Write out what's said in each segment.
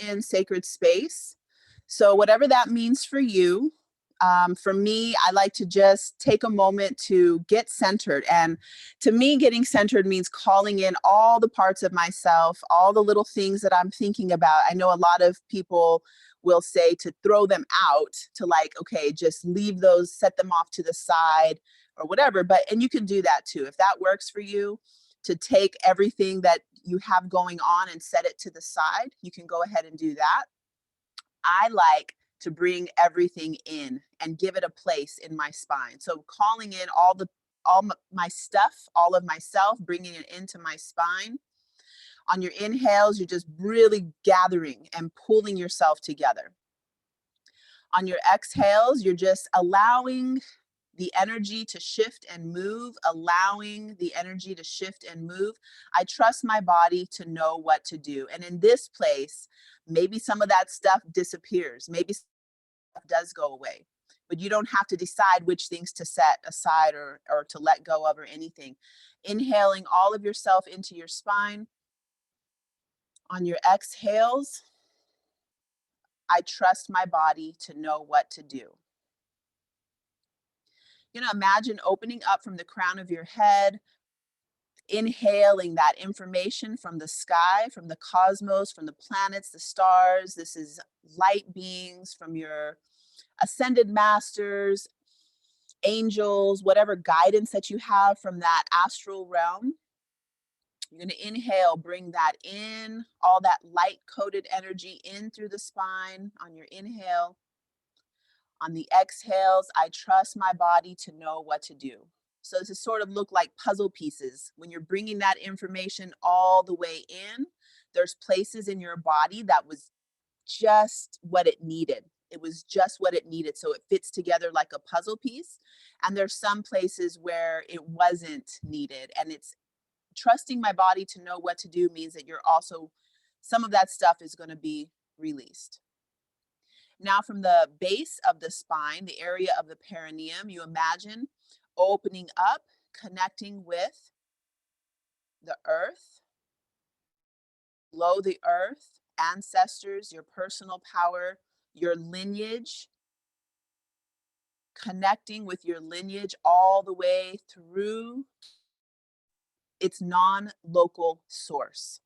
in sacred space. So whatever that means for you. For me, I like to just take a moment to get centered. And to me, getting centered means calling in all the parts of myself, all the little things that I'm thinking about. I know a lot of people will say to throw them out, to like, okay, just leave those, set them off to the side or whatever. And you can do that too. If that works for you, to take everything that you have going on and set it to the side, you can go ahead and do that. I like to bring everything in and give it a place in my spine. So calling in all my stuff, all of myself, bringing it into my spine. On your inhales, you're just really gathering and pulling yourself together. On your exhales, you're just allowing the energy to shift and move, allowing the energy to shift and move. I trust my body to know what to do. And in this place, maybe some of that stuff disappears. Maybe stuff does go away. But you don't have to decide which things to set aside or to let go of or anything. Inhaling all of yourself into your spine. On your exhales, I trust my body to know what to do. Imagine opening up from the crown of your head, inhaling that information from the sky, from the cosmos, from the planets, the stars. This is light beings from your ascended masters, angels, whatever guidance that you have from that astral realm. You're going to inhale, bring that in, all that light coated energy in through the spine on your inhale. On the exhales, I trust my body to know what to do. So to sort of look like puzzle pieces, when you're bringing that information all the way in, there's places in your body that was just what it needed. It was just what it needed. So it fits together like a puzzle piece. And there's some places where it wasn't needed. And it's trusting my body to know what to do means that you're also, some of that stuff is going to be released. Now from the base of the spine, the area of the perineum, you imagine opening up, connecting with the earth, below the earth, ancestors, your personal power, your lineage, connecting with your lineage all the way through its non-local source.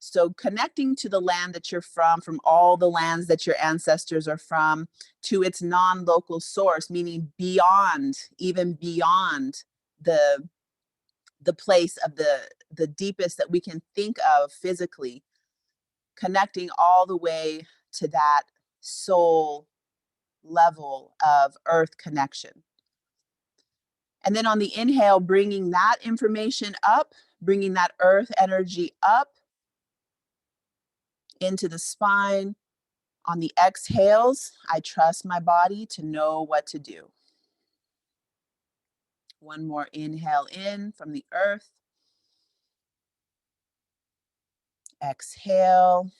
So connecting to the land that you're from all the lands that your ancestors are from, to its non-local source, meaning beyond, even beyond the place of the deepest that we can think of physically, connecting all the way to that soul level of earth connection. And then on the inhale, bringing that information up, bringing that earth energy up into the spine. On the exhales, I trust my body to know what to do. One more inhale in from the earth. Exhale.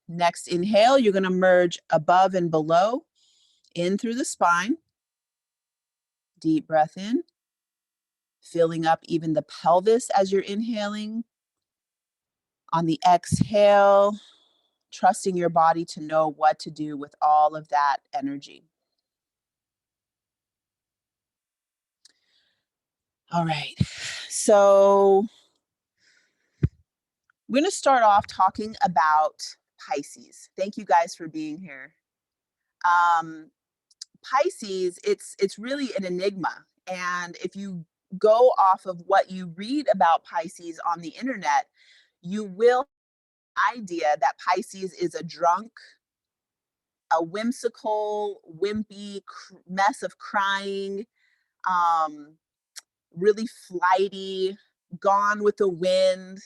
Next inhale, you're going to merge above and below, in through the spine. Deep breath in, filling up even the pelvis as you're inhaling. On the exhale, trusting your body to know what to do with all of that energy. All right, so we're going to start off talking about Pisces. Thank you guys for being here. Pisces, it's really an enigma. And if you go off of what you read about Pisces on the internet, you will have an idea that Pisces is a drunk, a whimsical, wimpy mess of crying, really flighty, gone with the wind.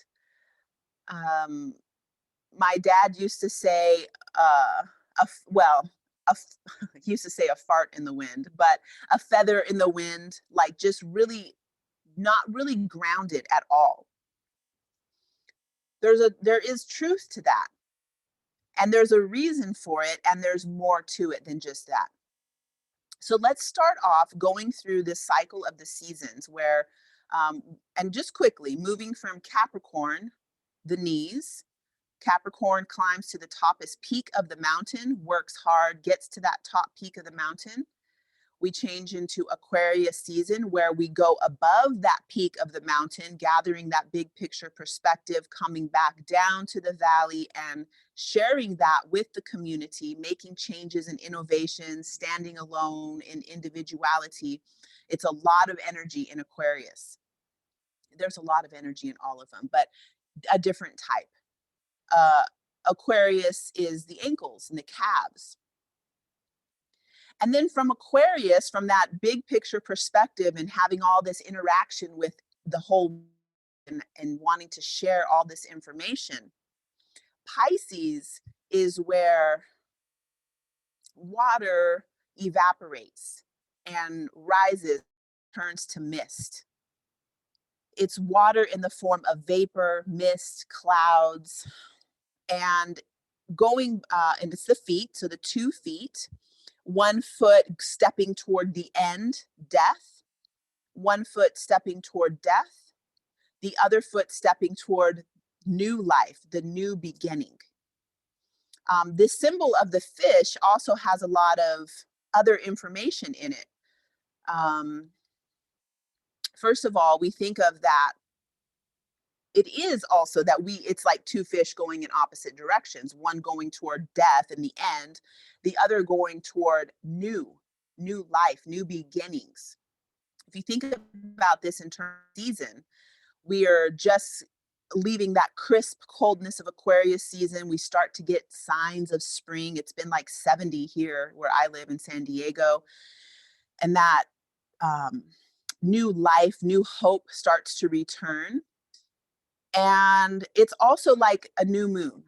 My dad used to say, he used to say a fart in the wind, but a feather in the wind, like just really not really grounded at all. There is truth to that. And there's a reason for it, and there's more to it than just that. So let's start off going through this cycle of the seasons where, and just quickly moving from Capricorn, the knees, Capricorn climbs to the toppest peak of the mountain, works hard, gets to that top peak of the mountain. We change into Aquarius season where we go above that peak of the mountain, gathering that big picture perspective, coming back down to the valley and sharing that with the community, making changes and innovations, standing alone in individuality. It's a lot of energy in Aquarius. There's a lot of energy in all of them, but a different type. Uh, Aquarius is the ankles and the calves. And then from Aquarius, from that big picture perspective and having all this interaction with the whole and wanting to share all this information, Pisces is where water evaporates and rises, turns to mist. It's water in the form of vapor, mist, clouds, and and it's the feet, so the 2 feet, one foot stepping toward the end, death, one foot stepping toward death, the other foot stepping toward new life, the new beginning. This symbol of the fish also has a lot of other information in it. Um, First of all, we think of that it is also that it's like 2 fish going in opposite directions, one going toward death in the end, the other going toward new life, new beginnings. If you think about this in terms of season, we are just leaving that crisp coldness of Aquarius season. We start to get signs of spring. It's been like 70 here where I live in San Diego. And that um, new life, new hope starts to return. And it's also like a new moon.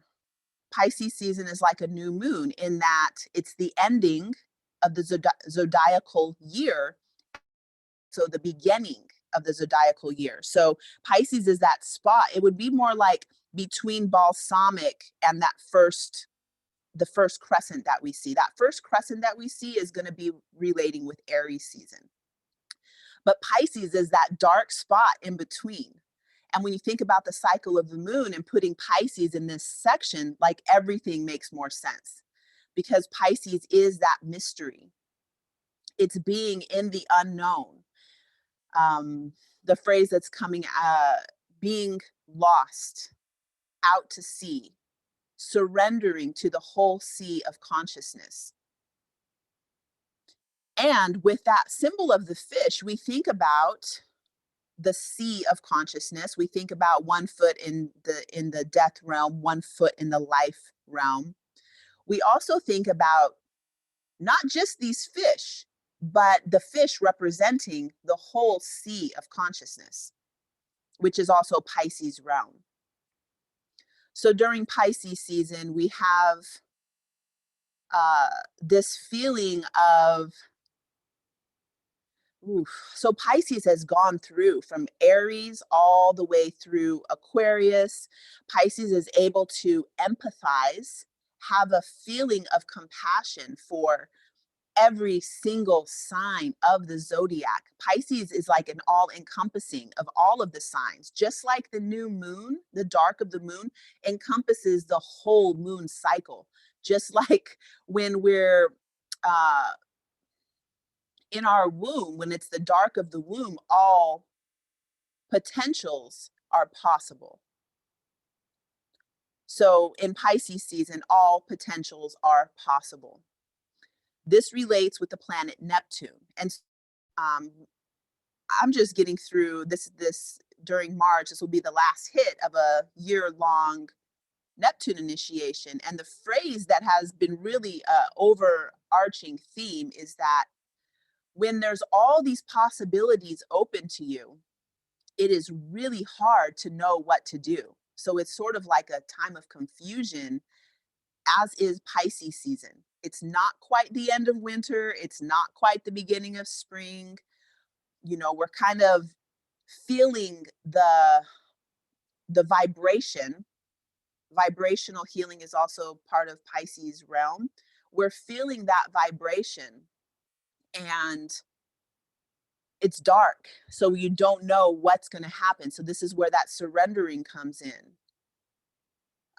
Pisces season is like a new moon in that it's the ending of the zodiacal year, so the beginning of the zodiacal year. So Pisces is that spot. It would be more like between balsamic and the first crescent that we see. That first crescent that we see is going to be relating with Aries season. But Pisces is that dark spot in between. And when you think about the cycle of the moon and putting Pisces in this section, like everything makes more sense because Pisces is that mystery. It's being in the unknown. The phrase that's coming, being lost, out to sea, surrendering to the whole sea of consciousness. And with that symbol of the fish, we think about the sea of consciousness. We think about 1 foot in the death realm, 1 foot in the life realm. We also think about not just these fish, but the fish representing the whole sea of consciousness, which is also Pisces realm. So during Pisces season, we have this feeling of so Pisces has gone through from Aries all the way through Aquarius. Pisces is able to empathize, have a feeling of compassion for every single sign of the zodiac. Pisces is like an all encompassing of all of the signs, just like the new moon, the dark of the moon encompasses the whole moon cycle. Just like when we're uh, in our womb, when it's the dark of the womb, all potentials are possible. So in Pisces season, all potentials are possible. This relates with the planet Neptune. And um, I'm just getting through this during March. This will be the last hit of a year-long Neptune initiation. And the phrase that has been really overarching theme is that when there's all these possibilities open to you, it is really hard to know what to do. So it's sort of like a time of confusion, as is Pisces season. It's not quite the end of winter. It's not quite the beginning of spring. We're kind of feeling the vibration. Vibrational healing is also part of Pisces realm. We're feeling that vibration and it's dark. So you don't know what's going to happen. So this is where that surrendering comes in.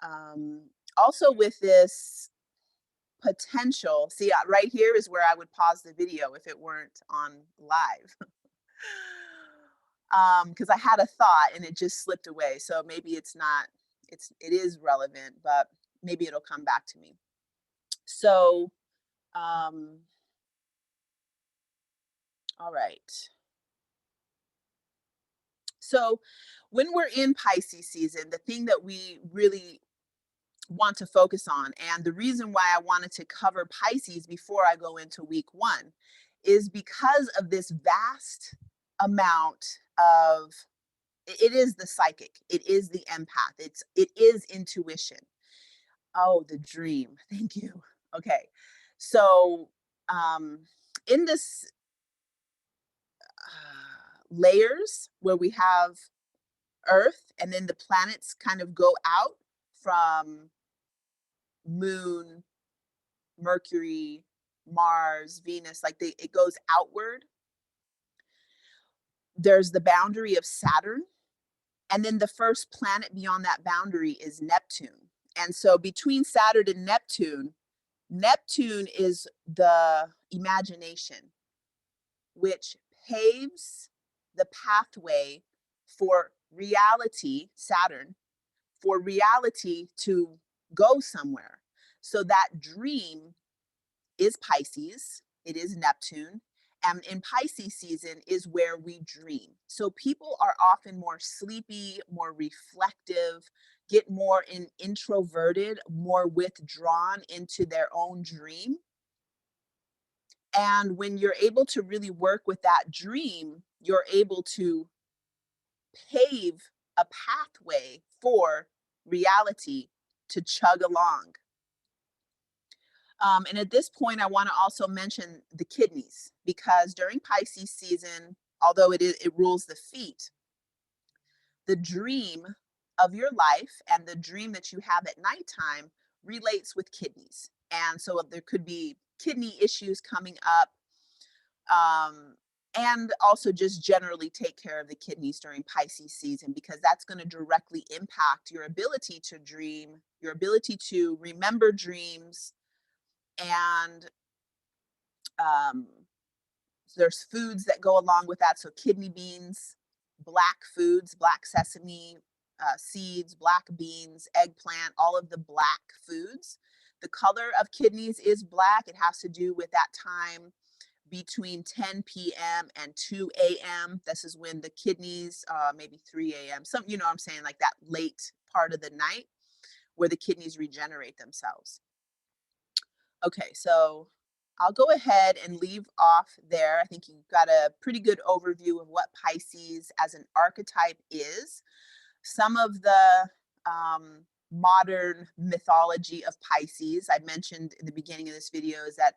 Um, Also with this potential, see, right here is where I would pause the video if it weren't on live. Because I had a thought and it just slipped away. So maybe it's not, it is relevant, but maybe it'll come back to me. So, um, all right. So when we're in Pisces season, the thing that we really want to focus on, and the reason why I wanted to cover Pisces before I go into week one, is because of this vast amount of, it is the psychic, it is the empath, it is intuition. Oh, the dream. Thank you. Okay. So um in this layers where we have Earth, and then the planets kind of go out from Moon, Mercury, Mars, Venus, like it goes outward. There's the boundary of Saturn, and then the first planet beyond that boundary is Neptune. And so between Saturn and Neptune, Neptune is the imagination, which paves the pathway for reality, Saturn, for reality to go somewhere. So that dream is Pisces, it is Neptune. And in Pisces season is where we dream. So people are often more sleepy, more reflective, get more introverted, more withdrawn into their own dream. And when you're able to really work with that dream, you're able to pave a pathway for reality to chug along. And at this point, I want to also mention the kidneys, because during Pisces season, although it rules the feet, the dream of your life and the dream that you have at nighttime relates with kidneys. And so there could be kidney issues coming up, um, and also just generally take care of the kidneys during Pisces season, because that's going to directly impact your ability to dream, your ability to remember dreams, and um, there's foods that go along with that. So kidney beans, black foods, black sesame seeds, black beans, eggplant, all of the black foods. The color of kidneys is black. It has to do with that time between 10 p.m. and 2 a.m. This is when the kidneys, maybe 3 a.m., some, you know what I'm saying, like that late part of the night where the kidneys regenerate themselves. Okay, so I'll go ahead and leave off there. I think you've got a pretty good overview of what Pisces as an archetype is. Some of the modern mythology of Pisces, I mentioned in the beginning of this video, is that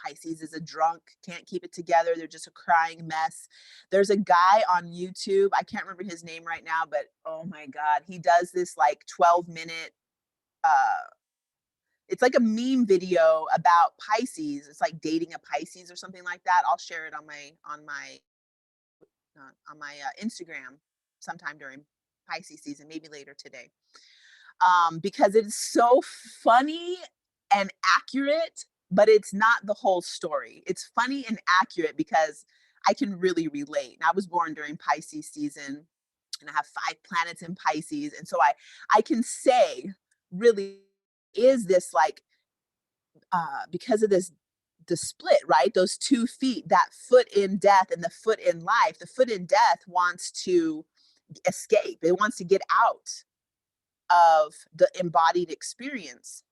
Pisces is a drunk, can't keep it together. They're just a crying mess. There's a guy on YouTube, I can't remember his name right now, but oh my God, he does this like 12-minute uh it's like a meme video about Pisces. It's like dating a Pisces or something like that. I'll share it on my Instagram sometime during Pisces season, maybe later today. Because it's so funny and accurate, but it's not the whole story. It's funny and accurate because I can really relate. And I was born during Pisces season, and I have 5 planets in Pisces, and so I can say really is this like because of this the split, right? Those 2 feet, that foot in death and the foot in life. The foot in death wants to escape. It wants to get out of the embodied experience.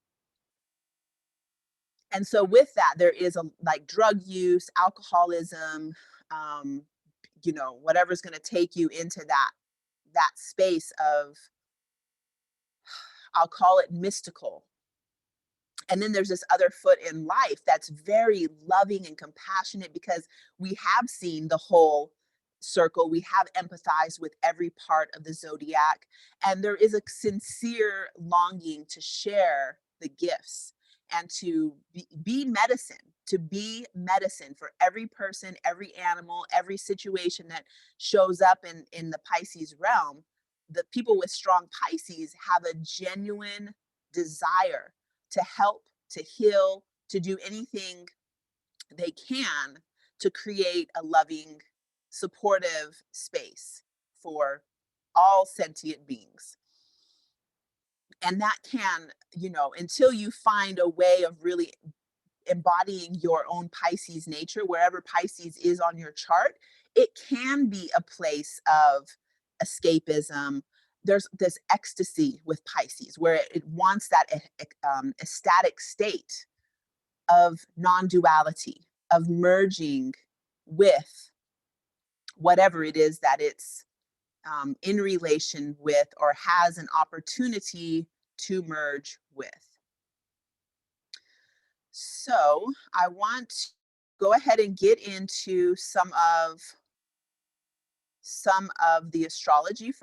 And so with that, there is a like drug use, alcoholism, um, whatever's going to take you into that space of, I'll call it mystical. And then there's this other foot in life that's very loving and compassionate, because we have seen the whole circle. We have empathized with every part of the zodiac. And there is a sincere longing to share the gifts and to be medicine, to be medicine for every person, every animal, every situation that shows up in the Pisces realm. the people with strong Pisces have a genuine desire to help, to heal, to do anything they can to create a loving, supportive space for all sentient beings. And that can, until you find a way of really embodying your own Pisces nature, wherever Pisces is on your chart, it can be a place of escapism. There's this ecstasy with Pisces where it wants that ecstatic state of non duality, of merging with whatever it is that it's in relation with or has an opportunity to merge with. So I want to go ahead and get into some of the astrology for